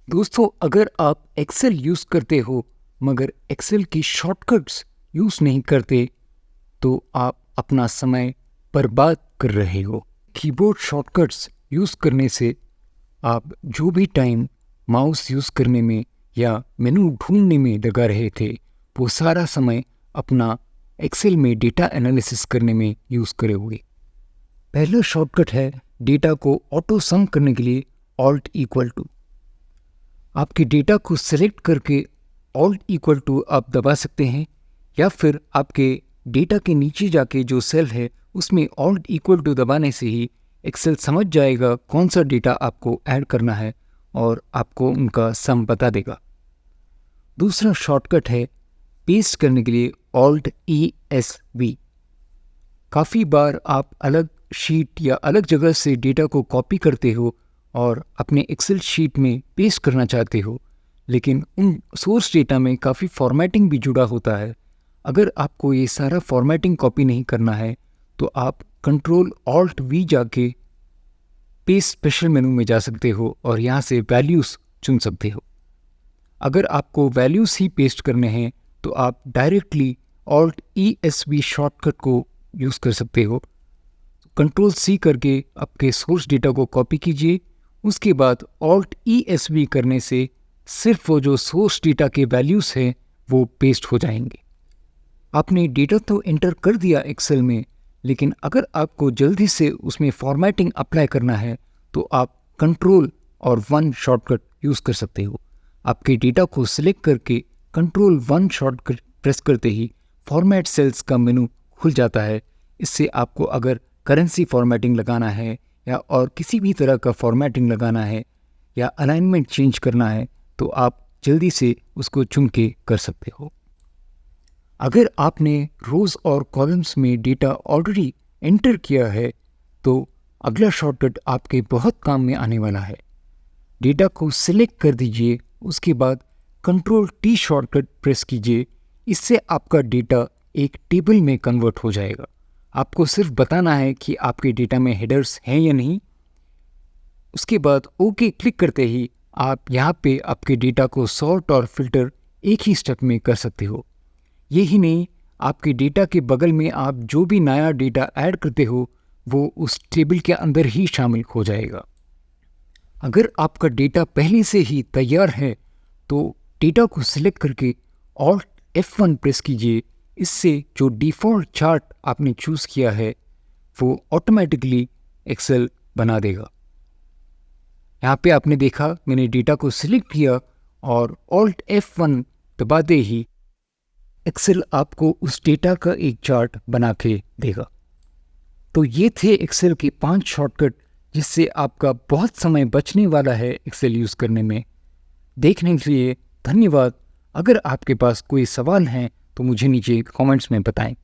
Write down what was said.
दोस्तों, अगर आप एक्सेल यूज़ करते हो मगर एक्सेल की शॉर्टकट्स यूज़ नहीं करते तो आप अपना समय बर्बाद कर रहे हो। कीबोर्ड शॉर्टकट्स यूज़ करने से आप जो भी टाइम माउस यूज़ करने में या मेनू ढूंढने में लगा रहे थे, वो सारा समय अपना एक्सेल में डेटा एनालिसिस करने में यूज़ करोगे। पहला शॉर्टकट है डेटा को ऑटो सम करने के लिए ऑल्ट इक्वल टू। आपके डेटा को सिलेक्ट करके ऑल्ट इक्वल टू आप दबा सकते हैं, या फिर आपके डेटा के नीचे जाके जो सेल है उसमें ऑल्ट इक्वल टू दबाने से ही एक्सेल समझ जाएगा कौन सा डेटा आपको ऐड करना है और आपको उनका सम बता देगा। दूसरा शॉर्टकट है पेस्ट करने के लिए ऑल्ट ESV। काफ़ी बार आप अलग शीट या अलग जगह से डेटा को कॉपी करते हो और अपने एक्सेल शीट में पेस्ट करना चाहते हो, लेकिन उन सोर्स डेटा में काफ़ी फॉर्मेटिंग भी जुड़ा होता है। अगर आपको ये सारा फॉर्मेटिंग कॉपी नहीं करना है तो आप कंट्रोल ऑल्ट V जाके पेस्ट स्पेशल मेनू में जा सकते हो और यहाँ से वैल्यूज़ चुन सकते हो। अगर आपको वैल्यूज़ ही पेस्ट करने हैं तो आप डायरेक्टली ऑल्ट ESV शॉर्टकट को यूज़ कर सकते हो। कंट्रोल C करके आपके सोर्स डेटा को कॉपी कीजिए। उसके बाद ऑल्ट ESV करने से सिर्फ वो जो सोर्स डेटा के वैल्यूज़ हैं वो पेस्ट हो जाएंगे। आपने डेटा तो एंटर कर दिया एक्सेल में, लेकिन अगर आपको जल्दी से उसमें फॉर्मेटिंग अप्लाई करना है तो आप कंट्रोल और 1 शॉर्टकट यूज़ कर सकते हो। आपके डेटा को सिलेक्ट करके कंट्रोल 1 शॉर्टकट प्रेस करते ही फॉर्मेट सेल्स का मेनू खुल जाता है। इससे आपको अगर करेंसी फॉर्मेटिंग लगाना है या और किसी भी तरह का फॉर्मेटिंग लगाना है या अलाइनमेंट चेंज करना है तो आप जल्दी से उसको चुन के कर सकते हो। अगर आपने रोज़ और कॉलम्स में डेटा ऑलरेडी एंटर किया है तो अगला शॉर्टकट आपके बहुत काम में आने वाला है। डेटा को सिलेक्ट कर दीजिए, उसके बाद कंट्रोल T शॉर्टकट प्रेस कीजिए। इससे आपका डेटा एक टेबल में कन्वर्ट हो जाएगा। आपको सिर्फ बताना है कि आपके डेटा में हेडर्स हैं या नहीं। उसके बाद ओके क्लिक करते ही आप यहाँ पे आपके डेटा को सॉर्ट और फिल्टर एक ही स्टेप में कर सकते हो। यही नहीं, आपके डेटा के बगल में आप जो भी नया डेटा ऐड करते हो वो उस टेबल के अंदर ही शामिल हो जाएगा। अगर आपका डेटा पहले से ही तैयार है तो डेटा को सिलेक्ट करके ऑल्ट F1 प्रेस कीजिए। इससे जो डिफ़ॉल्ट चार्ट आपने चूज़ किया है वो ऑटोमेटिकली एक्सेल बना देगा। यहाँ पे आपने देखा मैंने डेटा को सिलेक्ट किया और ऑल्ट F1 दबाते ही एक्सेल आपको उस डेटा का एक चार्ट बना के देगा। तो ये थे एक्सेल के 5 शॉर्टकट जिससे आपका बहुत समय बचने वाला है एक्सेल यूज़ करने में। देखने के लिए धन्यवाद। अगर आपके पास कोई सवाल हैं तो मुझे नीचे कमेंट्स में बताएं।